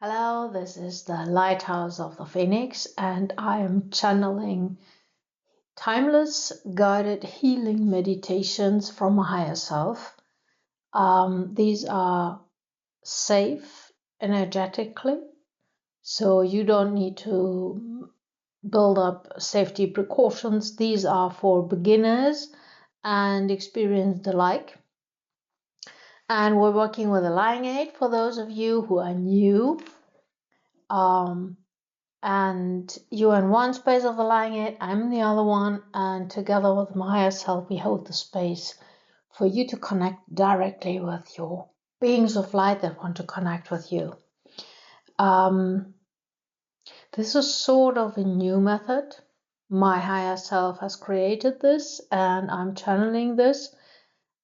Hello, this is the Lighthouse of the Phoenix, and I am channeling timeless guided healing meditations from my higher self. These are safe energetically, so you don't need to build up safety precautions. These are for beginners and experienced alike. And we're working with a lying aid for those of you who are new. And you're in one space of the lying aid, I'm in the other one, and together with my higher self, we hold the space for you to connect directly with your beings of light that want to connect with you. This is sort of a new method. My higher self has created this, and I'm channeling this.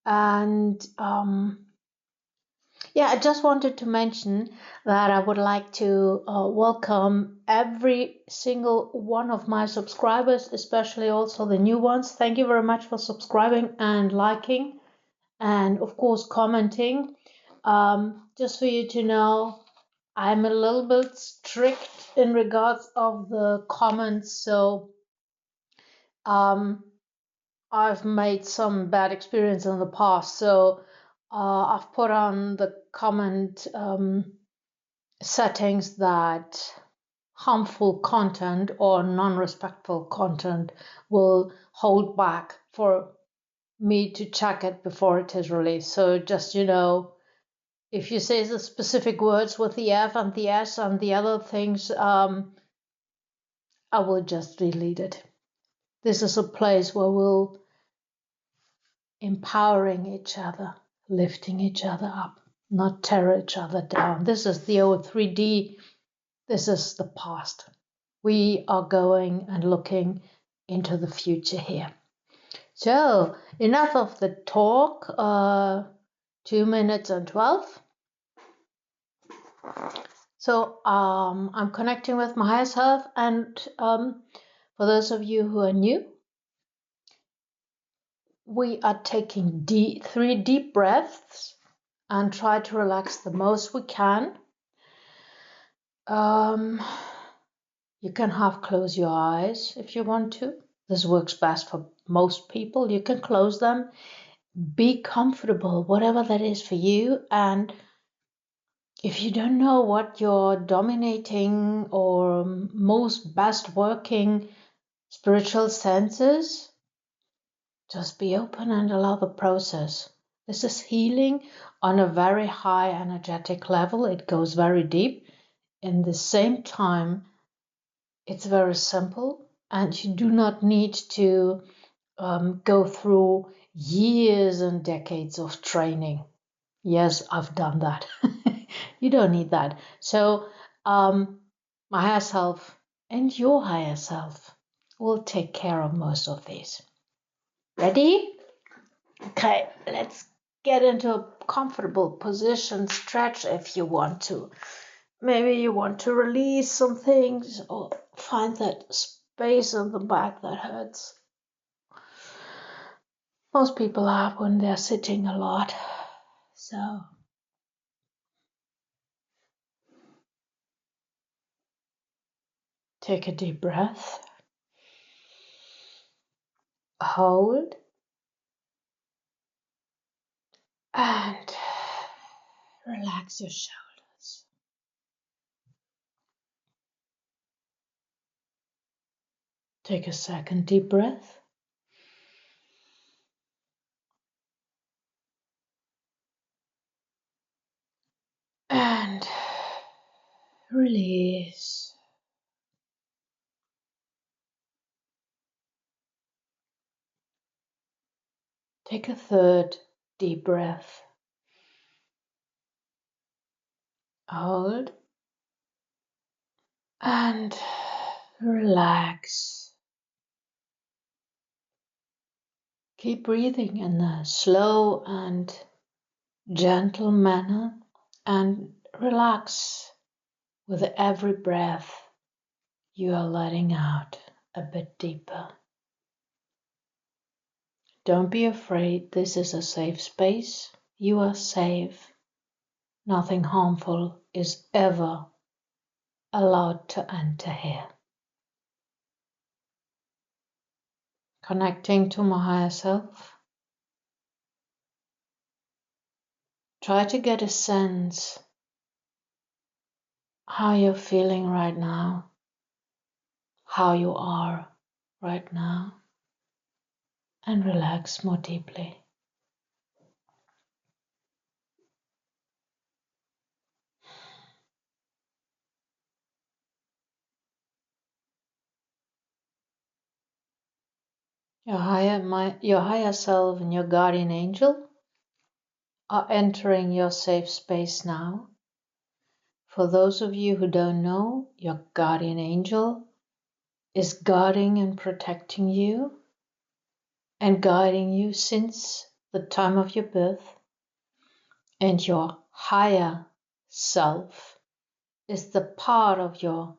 And I just wanted to mention that I would like to welcome every single one of my subscribers, especially also the new ones. Thank you very much for subscribing and liking, and of course commenting. Just for you to know, I'm a little bit strict in regards of the comments, so I've made some bad experience in the past, so I've put on the comment settings that harmful content or non-respectful content will hold back for me to check it before it is released. So just, if you say the specific words with the F and the S and the other things, I will just delete it. This is a place where we'll empowering each other, lifting each other up, not tear each other down. This is the old 3D. This is the past. We are going and looking into the future here. So enough of the talk. 2 minutes and 12. So I'm connecting with my higher self, and for those of you who are new, we are taking 3 deep breaths and try to relax the most we can. You can half close your eyes if you want to. This works best for most people. You can close them. Be comfortable, whatever that is for you. And if you don't know what your dominating or most best working spiritual sense is, just be open and allow the process. This is healing on a very high energetic level. It goes very deep. In the same time, it's very simple, and you do not need to go through years and decades of training. Yes, I've done that. You don't need that. So my higher self and your higher self will take care of most of these. Ready? Okay, let's get into a comfortable position. Stretch if you want to. Maybe you want to release some things or find that space in the back that hurts. Most people have when they're sitting a lot. So take a deep breath. Hold. And relax your shoulders. Take a second deep breath. And release. Take a third deep breath. Hold. And relax. Keep breathing in a slow and gentle manner and relax with every breath you are letting out a bit deeper. Don't be afraid, this is a safe space. You are safe. Nothing harmful is ever allowed to enter here. Connecting to my higher self. Try to get a sense how you're feeling right now, how you are right now, and relax more deeply. Your higher self and your guardian angel are entering your safe space now. For those of you who don't know, your guardian angel is guarding and protecting you and guiding you since the time of your birth. And your higher self is the part of your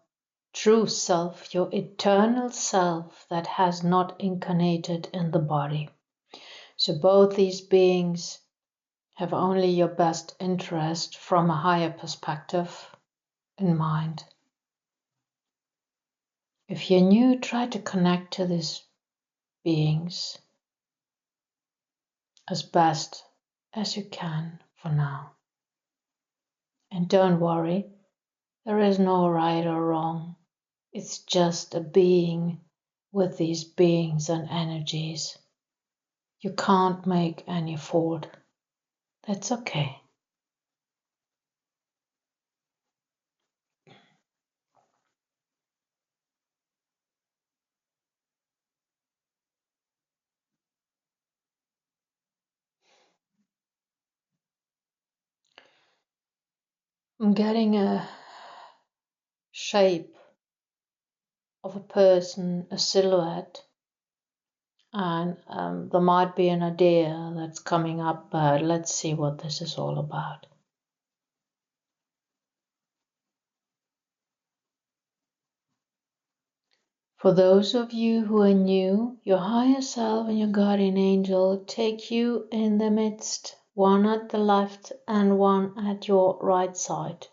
true self, your eternal self that has not incarnated in the body. So both these beings have only your best interest from a higher perspective in mind. If you're new, try to connect to these beings as best as you can for now. And don't worry, there is no right or wrong. It's just a being with these beings and energies. You can't make any fault. That's okay. I'm getting a shape of a person, a silhouette, and there might be an idea that's coming up, but let's see what this is all about. For those of you who are new, your higher self and your guardian angel take you in the midst, one at the left and one at your right side.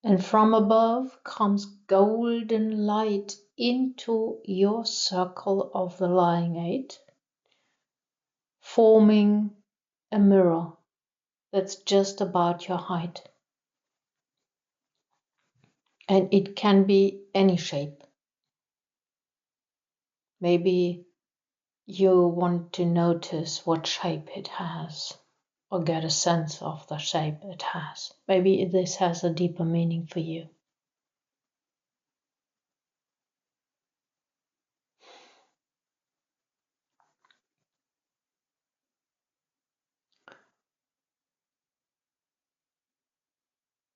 And from above comes golden light into your circle of the lying eight, forming a mirror that's just about your height. And it can be any shape. Maybe you want to notice what shape it has or get a sense of the shape it has. Maybe this has a deeper meaning for you.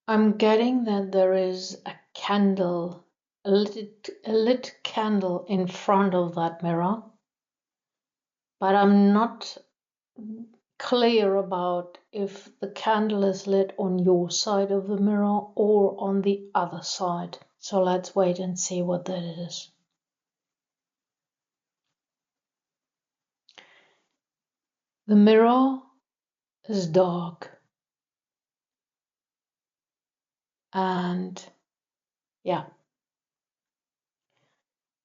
I'm getting that there is a candle, a lit candle in front of that mirror, but I'm not clear about if the candle is lit on your side of the mirror or on the other side. So let's wait and see what that is. The mirror is dark. And yeah,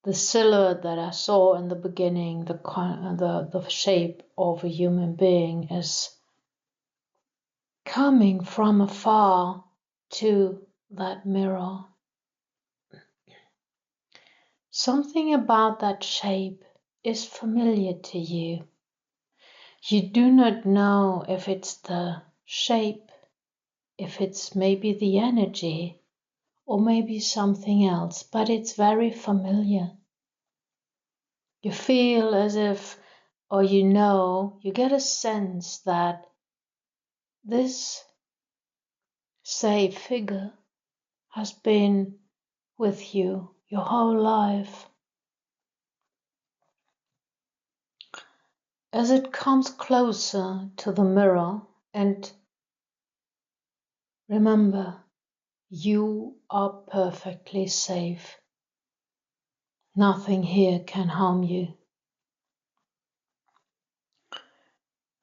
the silhouette that I saw in the beginning, the shape of a human being is coming from afar to that mirror. Something about that shape is familiar to you. You do not know if it's the shape, if it's maybe the energy, or maybe something else, but it's very familiar. You feel as if, or you get a sense that this, say, figure has been with you your whole life. As it comes closer to the mirror, and remember, you are perfectly safe. Nothing here can harm you.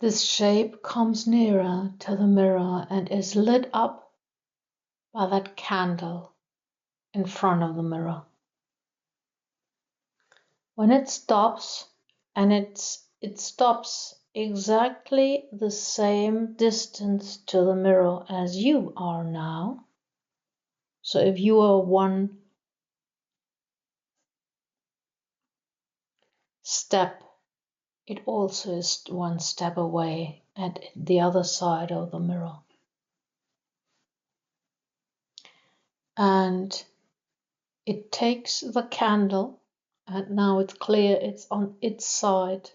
This shape comes nearer to the mirror and is lit up by that candle in front of the mirror. When it stops, and it stops exactly the same distance to the mirror as you are now. So if you are one step, it also is one step away at the other side of the mirror. And it takes the candle, and now it's clear it's on its side,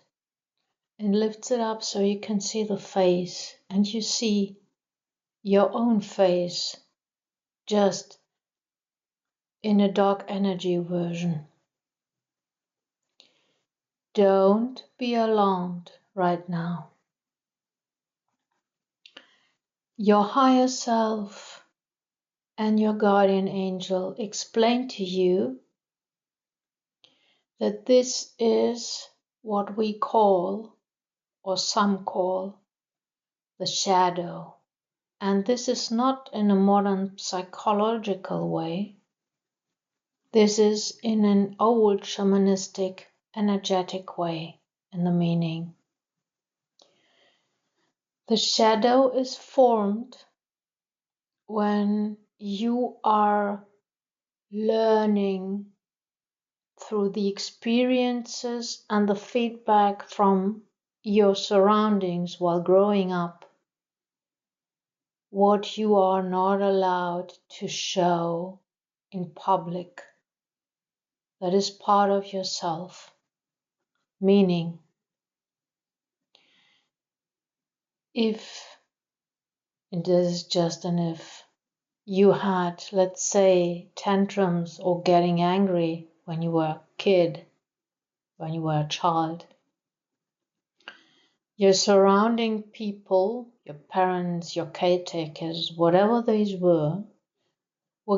and lifts it up so you can see the face, and you see your own face just in a dark energy version. Don't be alarmed right now. Your higher self and your guardian angel explain to you that this is what we call, or some call, the shadow. And this is not in a modern psychological way. This is in an old shamanistic, energetic way in the meaning. The shadow is formed when you are learning through the experiences and the feedback from your surroundings while growing up, what you are not allowed to show in public. That is part of yourself. Meaning, if, and this is just an if, you had, let's say, tantrums or getting angry when you were a kid, when you were a child, your surrounding people, your parents, your caretakers, whatever these were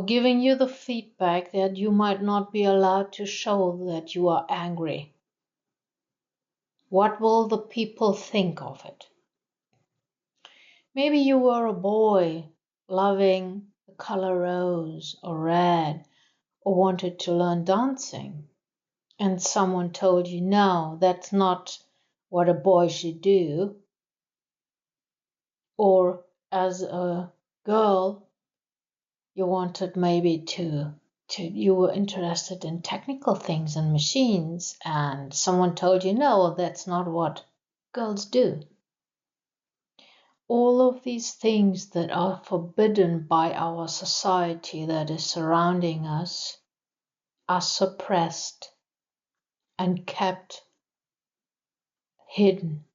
giving you the feedback that you might not be allowed to show that you are angry. What will the people think of it? Maybe you were a boy loving the color rose or red, or wanted to learn dancing, and someone told you, no, that's not what a boy should do. Or as a girl, you wanted maybe you were interested in technical things and machines, and someone told you, no, that's not what girls do. All of these things that are forbidden by our society that is surrounding us are suppressed and kept hidden.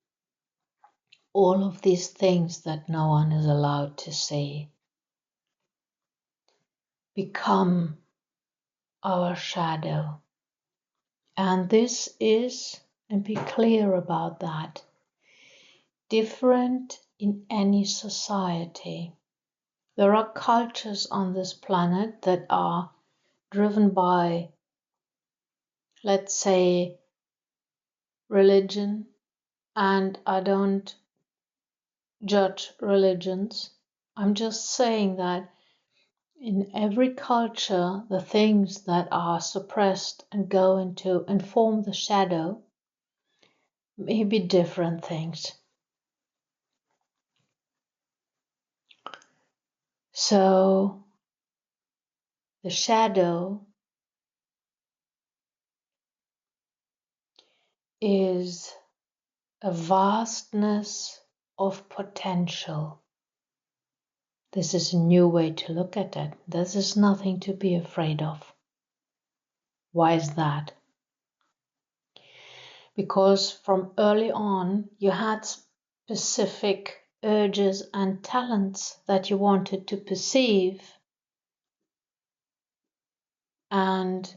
All of these things that no one is allowed to see become our shadow. And this is, and be clear about that, different in any society. There are cultures on this planet that are driven by, let's say, religion, and I don't judge religions. I'm just saying that in every culture, the things that are suppressed and go into and form the shadow may be different things. So the shadow is a vastness of potential. This is a new way to look at it. This is nothing to be afraid of. Why is that? Because from early on you had specific urges and talents that you wanted to perceive, and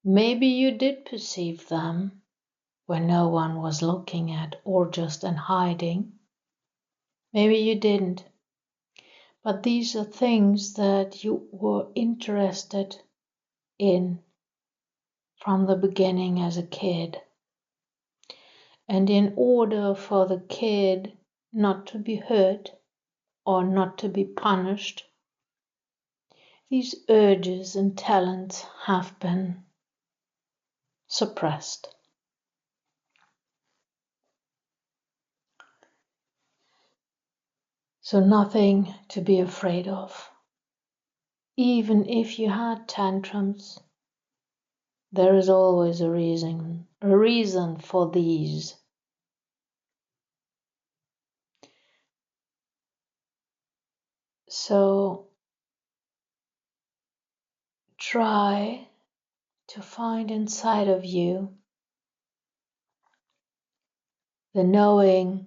maybe you did perceive them when no one was looking at, or just in hiding. Maybe you didn't. But these are things that you were interested in from the beginning as a kid. And in order for the kid not to be hurt or not to be punished, these urges and talents have been suppressed. So nothing to be afraid of. Even if you had tantrums, there is always a reason for these. So try to find inside of you the knowing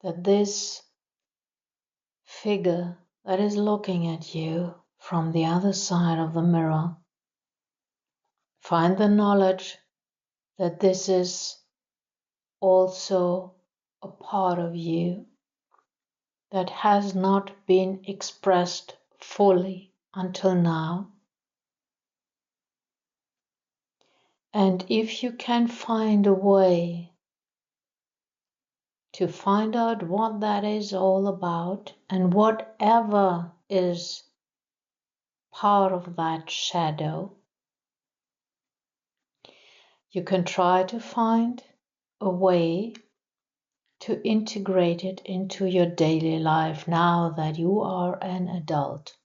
that this figure that is looking at you from the other side of the mirror, find the knowledge that this is also a part of you that has not been expressed fully until now. And if you can find a way to find out what that is all about, and whatever is part of that shadow, you can try to find a way to integrate it into your daily life now that you are an adult.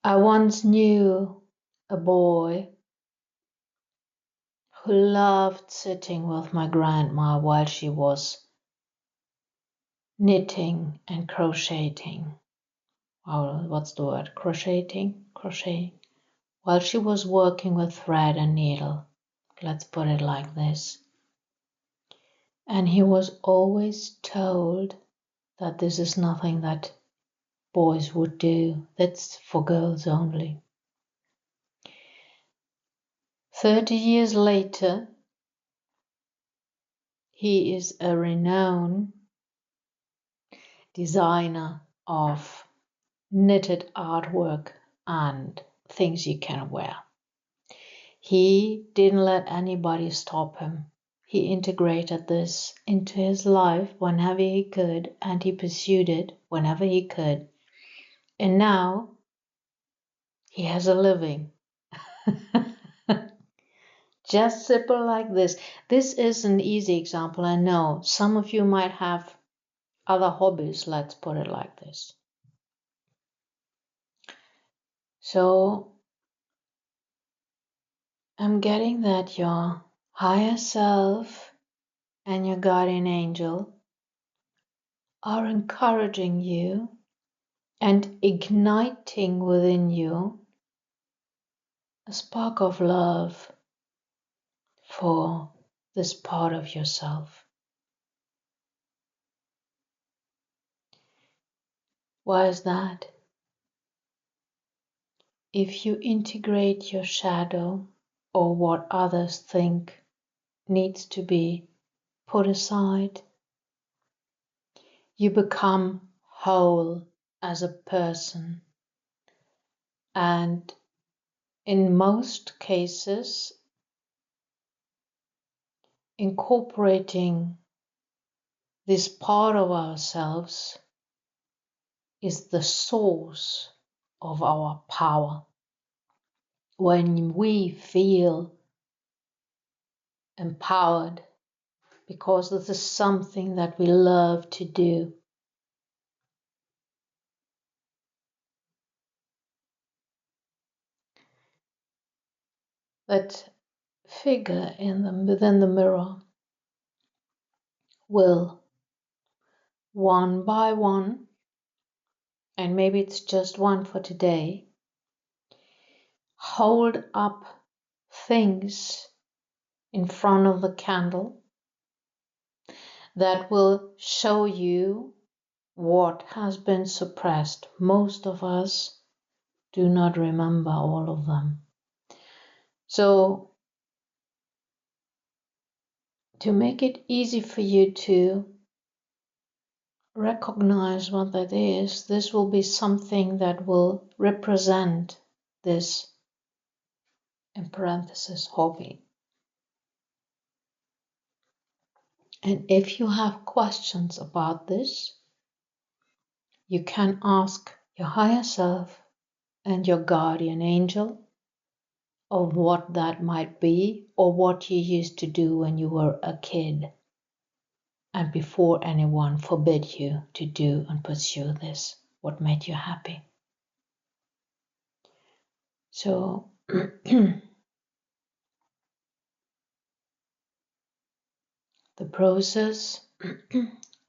I once knew a boy who loved sitting with my grandma while she was knitting and crocheting. Oh, what's the word? Crocheting. While she was working with thread and needle. Let's put it like this. And he was always told that this is nothing that boys would do. That's for girls only. 30 years later, he is a renowned designer of knitted artwork and things you can wear. He didn't let anybody stop him. He integrated this into his life whenever he could, and he pursued it whenever he could. And now he has a living. Just simple like this. This is an easy example. I know some of you might have other hobbies, let's put it like this. So I'm getting that your higher self and your guardian angel are encouraging you and igniting within you a spark of love for this part of yourself. Why is that? If you integrate your shadow or what others think needs to be put aside, you become whole as a person. And in most cases, incorporating this part of ourselves is the source of our power. When we feel empowered because this is something that we love to do, that figure within the mirror will, one by one, and maybe it's just one for today, hold up things in front of the candle that will show you what has been suppressed. Most of us do not remember all of them. So, to make it easy for you to recognize what that is, this will be something that will represent this, in parenthesis, hobby. And if you have questions about this, You can ask your higher self and your guardian angel of what that might be or what you used to do when you were a kid and before anyone forbid you to do and pursue this, what made you happy. So the process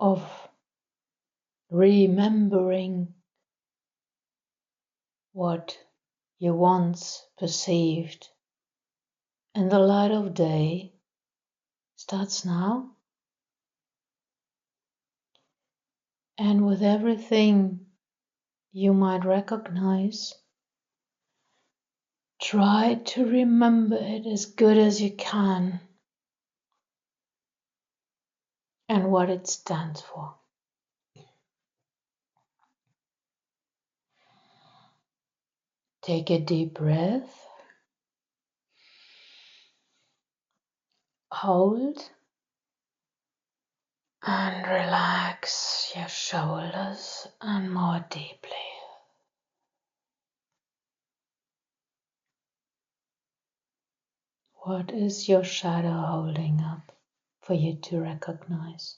of remembering what you once perceived in the light of day starts now. And with everything you might recognize, try to remember it as good as you can and what it stands for. Take a deep breath, hold, and relax your shoulders and more deeply. What is your shadow holding up for you to recognize?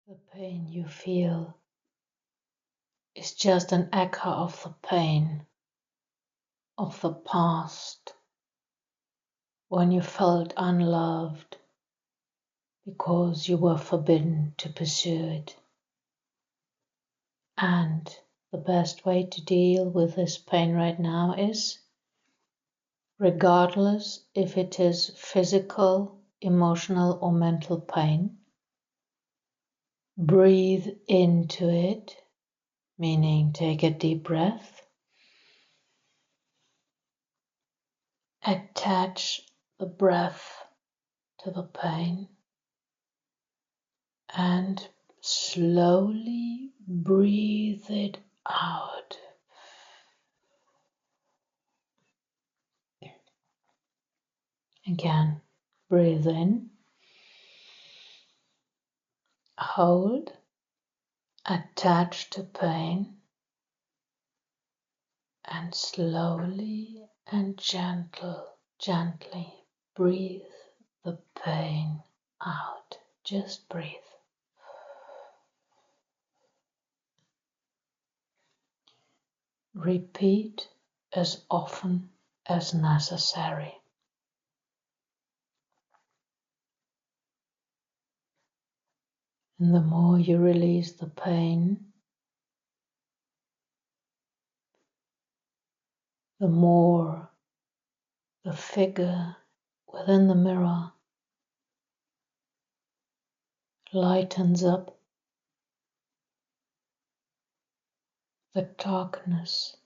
The pain you feel is just an echo of the pain of the past when you felt unloved because you were forbidden to pursue it. And the best way to deal with this pain right now is, regardless if it is physical, emotional, or mental pain, breathe into it, meaning take a deep breath, attach the breath to the pain, and slowly breathe it out. Again, breathe in, hold, attach to pain, and slowly and gently breathe the pain out. Just breathe. Repeat as often as necessary. And the more you release the pain, the more the figure within the mirror lightens up. The darkness,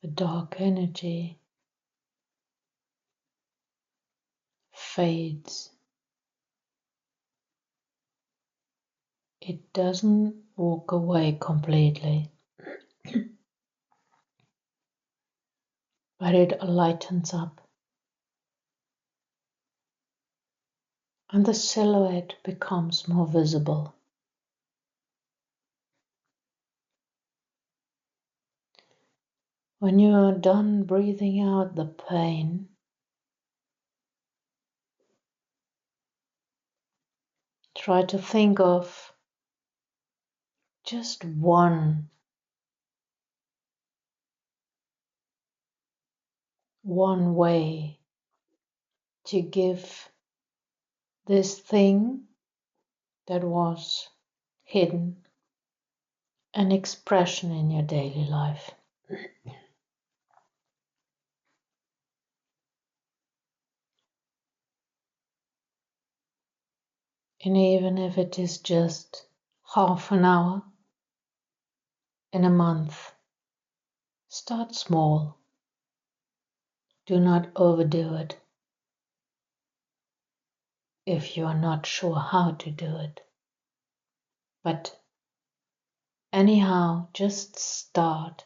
the dark energy fades. It doesn't walk away completely, but it lightens up. And the silhouette becomes more visible. When you are done breathing out the pain, Try to think of just one way to give this thing that was hidden an expression in your daily life. And even if it is just half an hour in a month, start small. Do not overdo it if you are not sure how to do it. But anyhow, just start,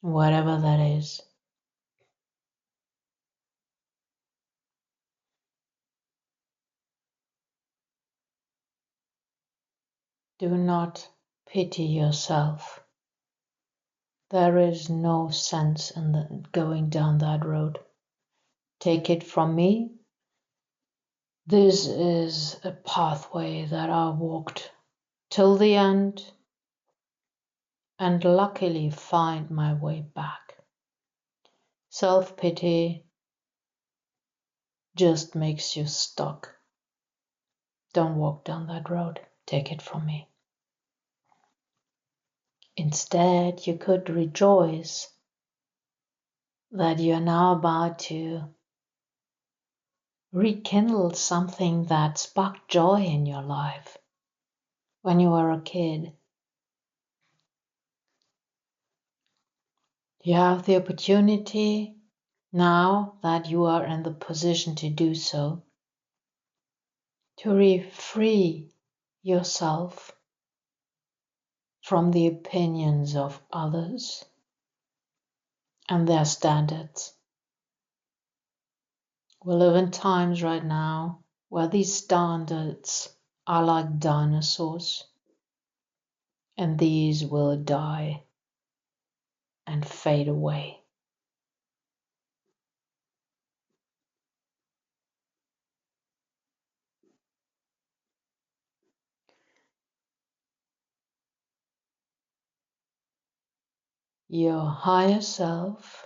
whatever that is. Do not pity yourself. There is no sense in going down that road. Take it from me. This is a pathway that I walked till the end and luckily find my way back. Self-pity just makes you stuck. Don't walk down that road. Take it from me. Instead, you could rejoice that you are now about to rekindle something that sparked joy in your life when you were a kid. You have the opportunity now that you are in the position to do so, to free yourself from the opinions of others and their standards. We live in times right now where these standards are like dinosaurs, and these will die and fade away. Your higher self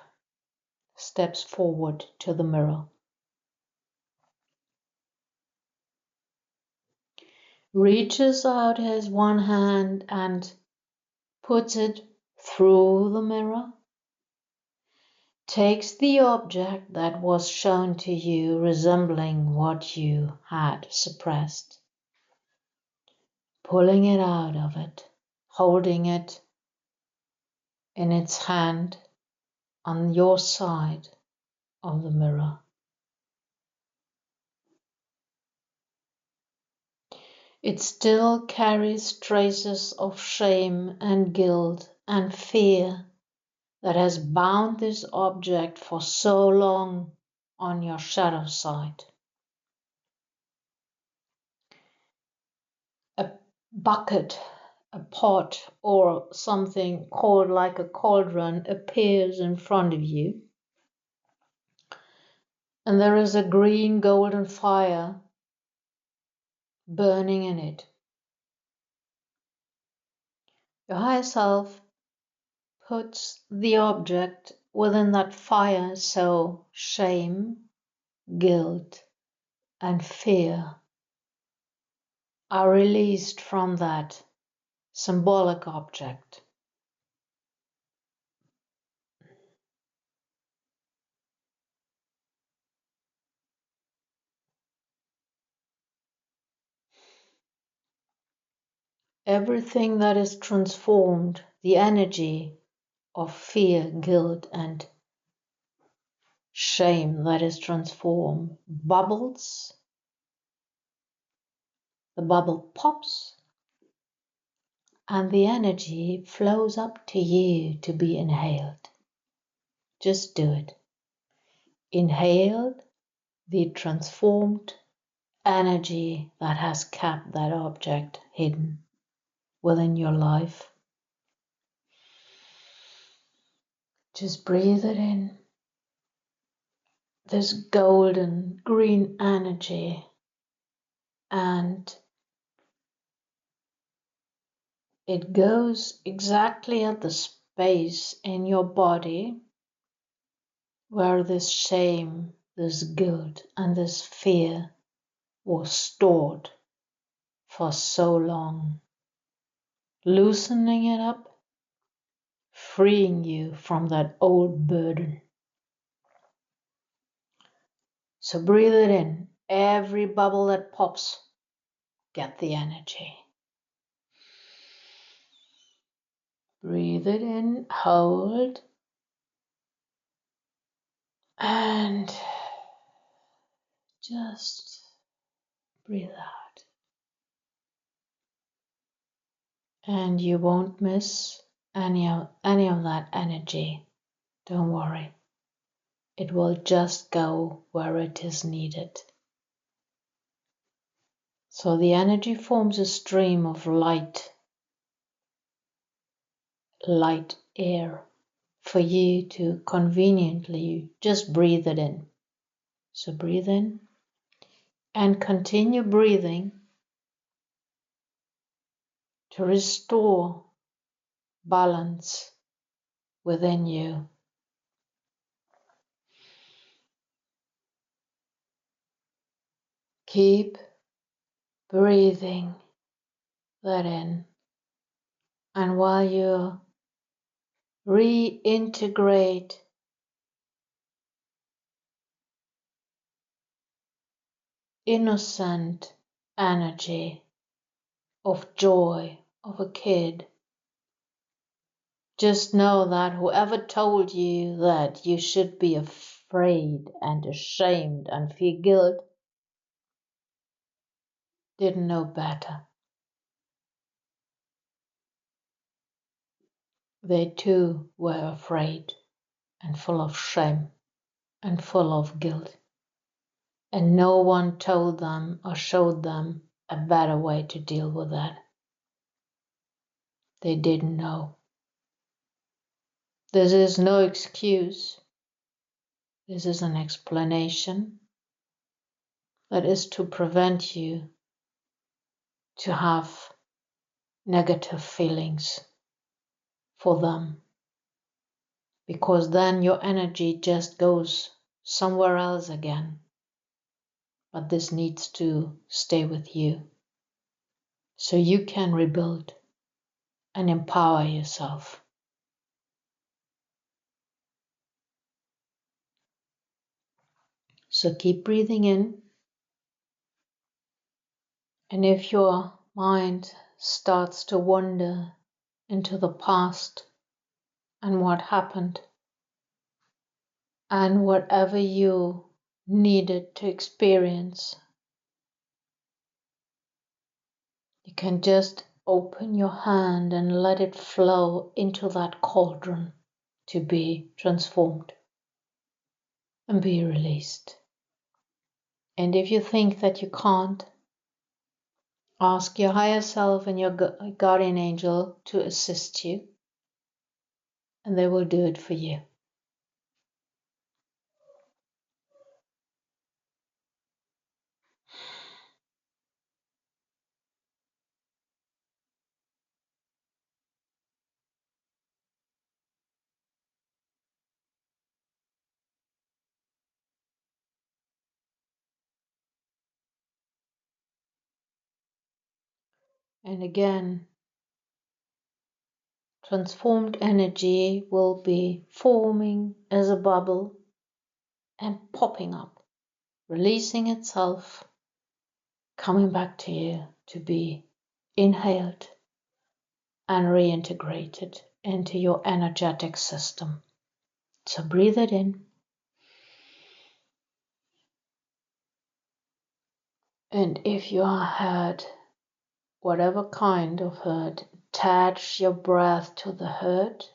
steps forward to the mirror, reaches out his one hand and puts it through the mirror, takes the object that was shown to you resembling what you had suppressed, pulling it out of it, holding it in its hand on your side of the mirror. It still carries traces of shame and guilt and fear that has bound this object for so long on your shadow side. A bucket, a pot, or something called like a cauldron appears in front of you, and there is a green golden fire burning in it. Your higher self puts the object within that fire so shame, guilt, and fear are released from that symbolic object. Everything that is transformed, the energy of fear, guilt, and shame that is transformed, bubbles, the bubble pops, and the energy flows up to you to be inhaled. Just do it. Inhale the transformed energy that has kept that object hidden within your life. Just breathe it in. This golden green energy and it goes exactly at the space in your body where this shame, this guilt, and this fear was stored for so long, loosening it up, freeing you from that old burden. So breathe it in. Every bubble that pops, get the energy. Breathe it in, hold, and just breathe out. And you won't miss any of that energy. Don't worry. It will just go where it is needed. So the energy forms a stream of light air for you to conveniently just breathe it in. So breathe in and continue breathing to restore balance within you. Keep breathing that in, and while you reintegrate innocent energy of joy of a kid, just know that whoever told you that you should be afraid and ashamed and feel guilt didn't know better. They too were afraid and full of shame and full of guilt. And no one told them or showed them a better way to deal with that. They didn't know. This is no excuse. This is an explanation that is to prevent you to have negative feelings for them, because then your energy just goes somewhere else again. But this needs to stay with you so you can rebuild and empower yourself. So keep breathing in, and if your mind starts to wander into the past and what happened and whatever you needed to experience, you can just open your hand and let it flow into that cauldron to be transformed and be released. And if you think that you can't, ask your higher self and your guardian angel to assist you, and they will do it for you. And again, transformed energy will be forming as a bubble and popping up, releasing itself, coming back to you to be inhaled and reintegrated into your energetic system. So breathe it in. And if you had whatever kind of hurt, attach your breath to the hurt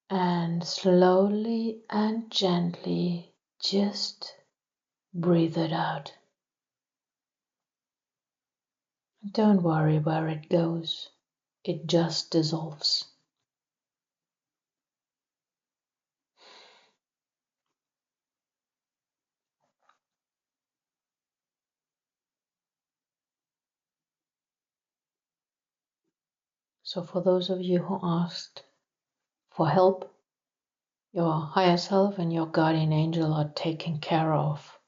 and slowly and gently just breathe it out. Don't worry where it goes, it just dissolves. So for those of you who asked for help, your higher self and your guardian angel are taking care of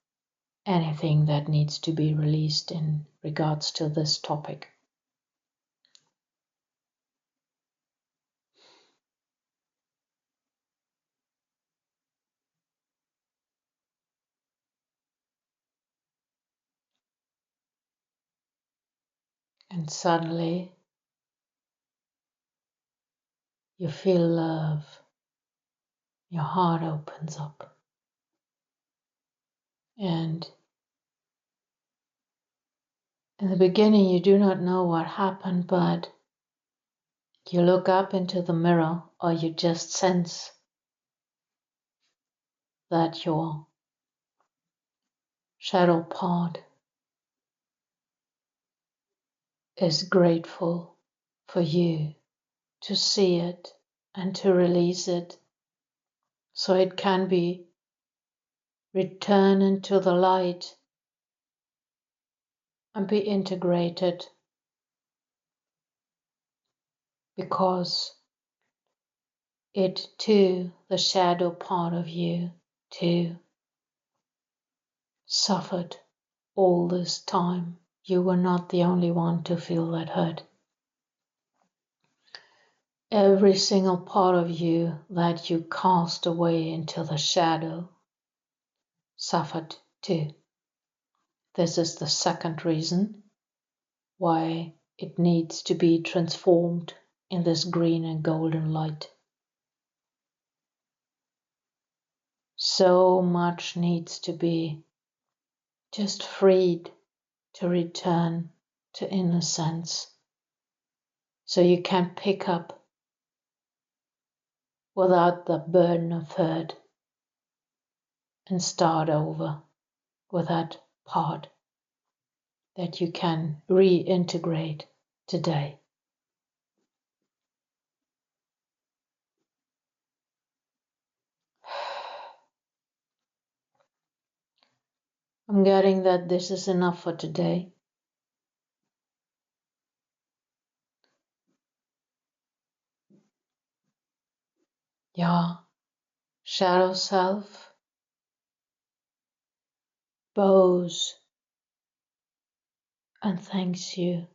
anything that needs to be released in regards to this topic. And suddenly you feel love. Your heart opens up. And in the beginning, you do not know what happened, but you look up into the mirror, or you just sense that your shadow part is grateful for you to see it and to release it so it can be returned into the light and be integrated, because it too, the shadow part of you too, suffered all this time. You were not the only one to feel that hurt. Every single part of you that you cast away into the shadow suffered too. This is the second reason why it needs to be transformed in this green and golden light. So much needs to be just freed to return to innocence, so you can pick up without the burden of hurt and start over with that part that you can reintegrate today. I'm getting that this is enough for today. Your shadow self bows and thanks you,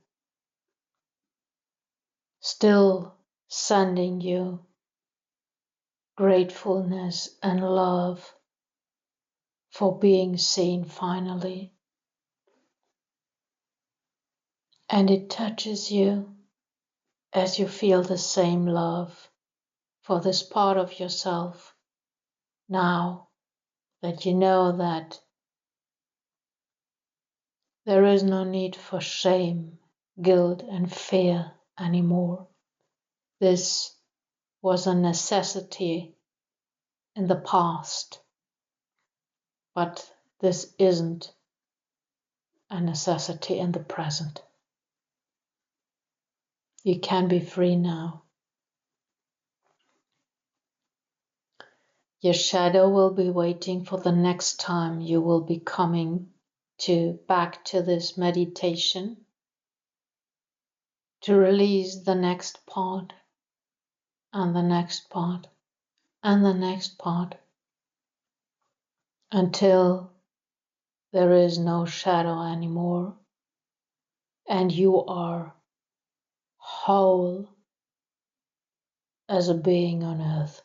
still sending you gratefulness and love for being seen finally. And it touches you as you feel the same love for this part of yourself now that you know that there is no need for shame, guilt, and fear anymore. This was a necessity in the past, but this isn't a necessity in the present. You can be free now. Your shadow will be waiting for the next time you will be coming back to this meditation to release the next part and the next part and the next part until there is no shadow anymore and you are whole as a being on earth.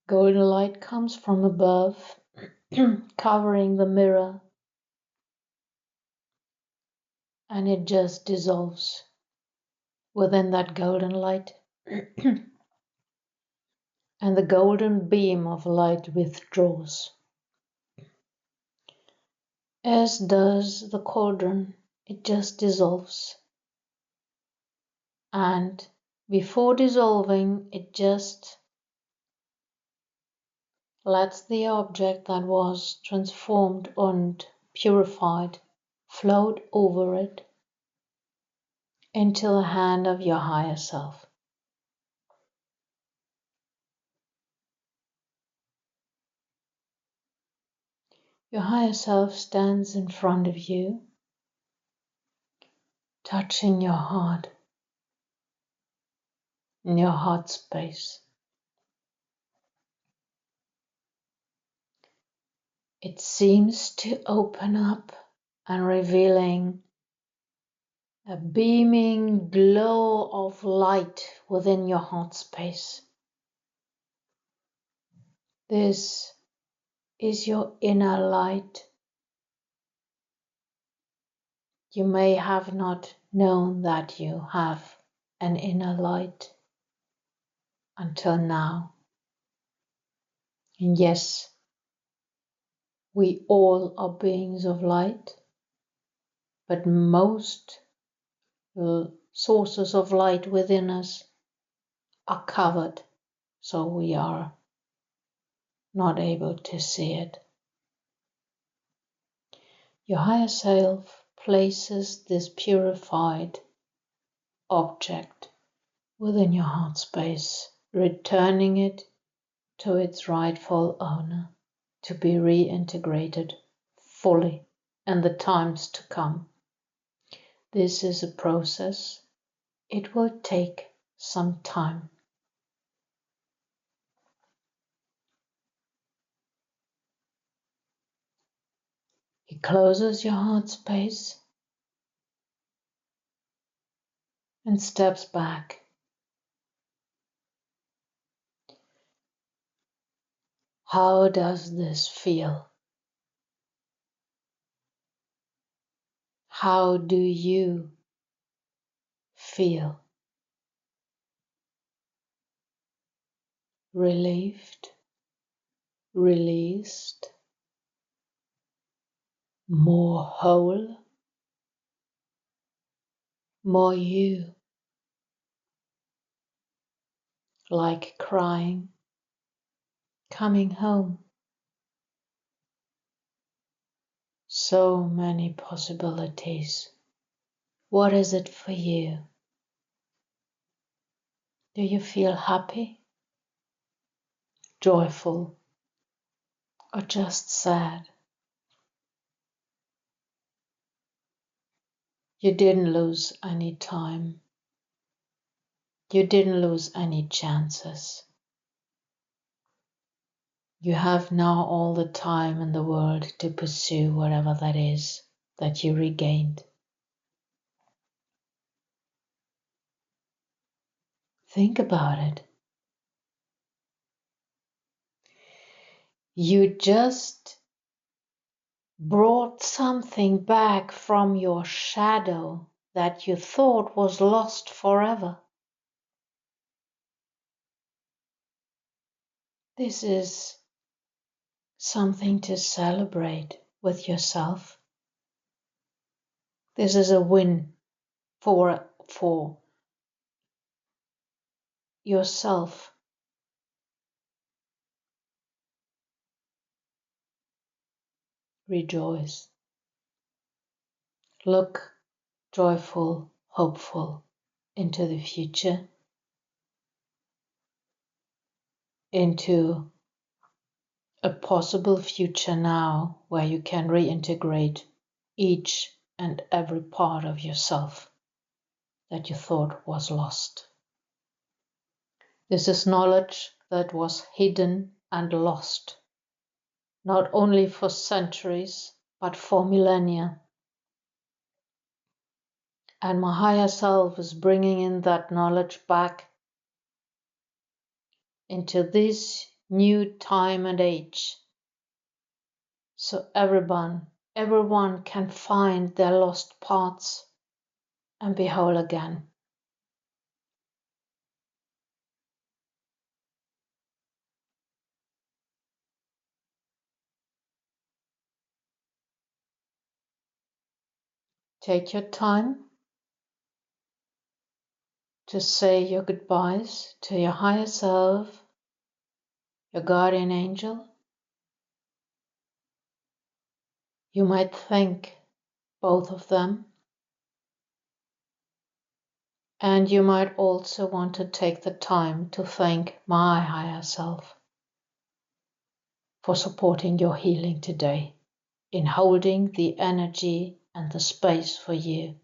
Golden light comes from above, covering the mirror, and it just dissolves within that golden light. And the golden beam of light withdraws, as does the cauldron. It just dissolves. And before dissolving, it just lets the object that was transformed and purified float over it into the hand of your higher self. Your higher self stands in front of you, touching your heart, in your heart space. It seems to open up and revealing a beaming glow of light within your heart space. This is your inner light. You may have not known that you have an inner light until now. And yes, we all are beings of light, but most sources of light within us are covered, so we are not able to see it. Your higher self places this purified object within your heart space, returning it to its rightful owner to be reintegrated fully in the times to come. This is a process. It will take some time. He closes your heart space and steps back. How does this feel? How do you feel? Relieved, released, more whole, more you, like crying, coming home. So many possibilities. What is it for you? Do you feel happy, joyful, or just sad? You didn't lose any time. You didn't lose any chances. You have now all the time in the world to pursue whatever that is that you regained. Think about it. You just brought something back from your shadow that you thought was lost forever. This is something to celebrate with yourself. This is a win for yourself. Rejoice. Look joyful, hopeful into the future, into a possible future now where you can reintegrate each and every part of yourself that you thought was lost. This is knowledge that was hidden and lost, not only for centuries, but for millennia. And my higher self is bringing in that knowledge back into this new time and age, so everyone can find their lost parts and be whole again. Take your time to say your goodbyes to your higher self, your guardian angel. You might thank both of them, and you might also want to take the time to thank my higher self for supporting your healing today. in holding the energy and the space for you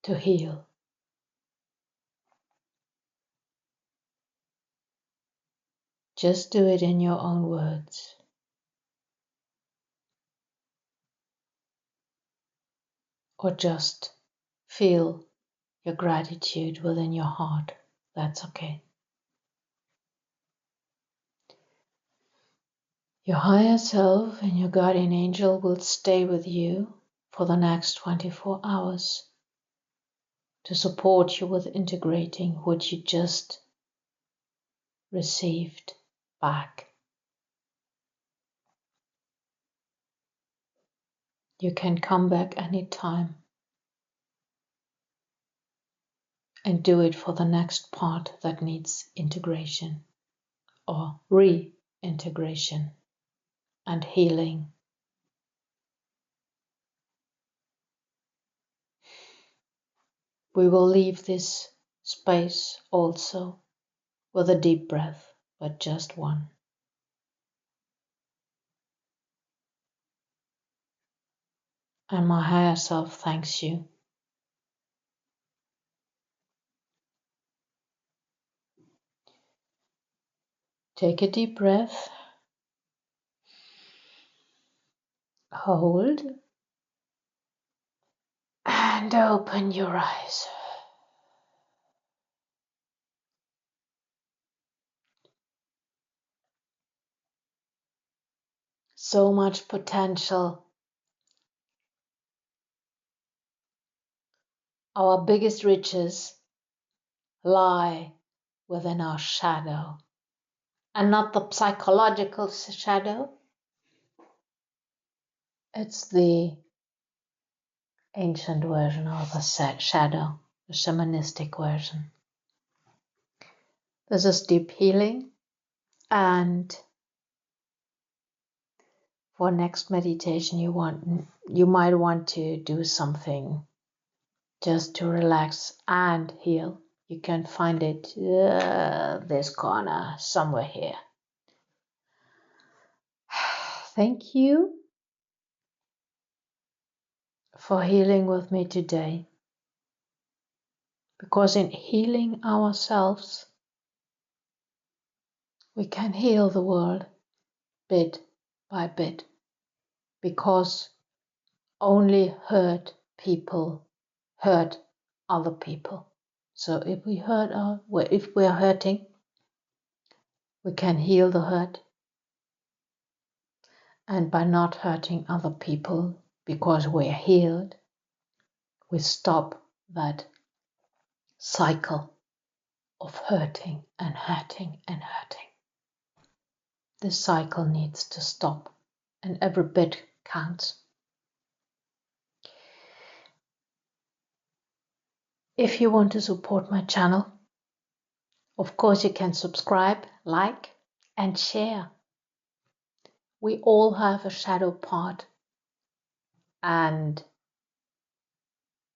to heal. Just do it in your own words. Or just feel your gratitude within your heart. That's okay. Your higher self and your guardian angel will stay with you for the next 24 hours to support you with integrating what you just received back. You can come back anytime and do it for the next part that needs integration or reintegration and healing. We will leave this space also with a deep breath, but just one. And my higher self thanks you. Take a deep breath, hold, and open your eyes. So much potential. Our biggest riches lie within our shadow, and not the psychological shadow. It's the ancient version of the shadow, the shamanistic version. This is deep healing, and for next meditation you might want to do something just to relax and heal. You can find it this corner somewhere here. Thank you for healing with me today, because in healing ourselves we can heal the world bit by bit, because only hurt people hurt other people. So if we're hurting, we can heal the hurt. And by not hurting other people, because we're healed, we stop that cycle of hurting and hurting and hurting. This cycle needs to stop, and every bit counts. If you want to support my channel, of course you can subscribe, like, and share. We all have a shadow part, and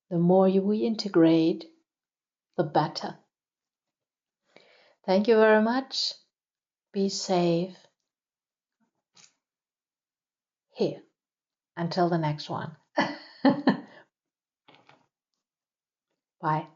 the more we integrate, the better. Thank you very much. Be safe. Here. Until the next one. Bye.